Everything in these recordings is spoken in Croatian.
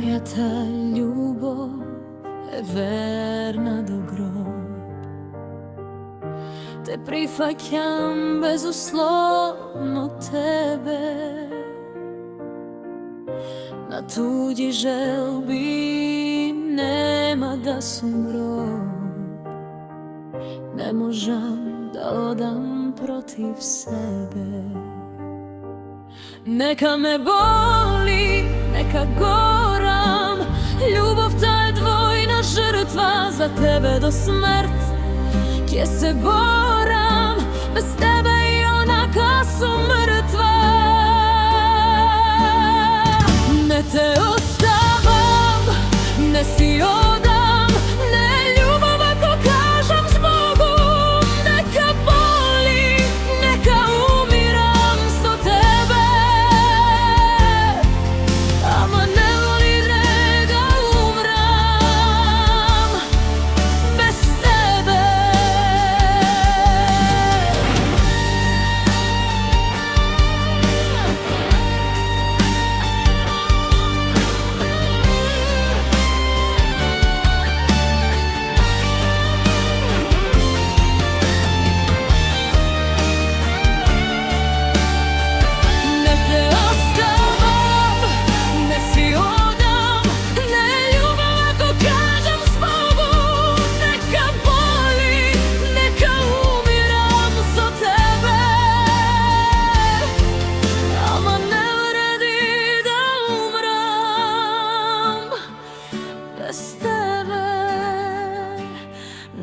Moja ta ljubav je verna do grob. Te prihvaćam bezuslovno tebe. Na tuđi želbi nema da sum grob. Ne možem da odam protiv sebe. Neka me boli, neka goram, ljubav ta je dvojna žrtva, za tebe do smrt. Gdje se boram, bez tebe i onaka su mrtva. Ne te ostavam, ne si odam, ne ljubav ako kažem zbogu. Neka boli, neka umiram sto tebe, ama ne voli ne da umram bez tebe.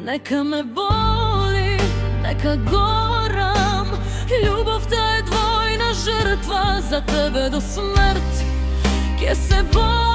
Neka me boli, neka goram, ljubav ta je dvojna žrtva, za tebe do smrt. Gdje se borim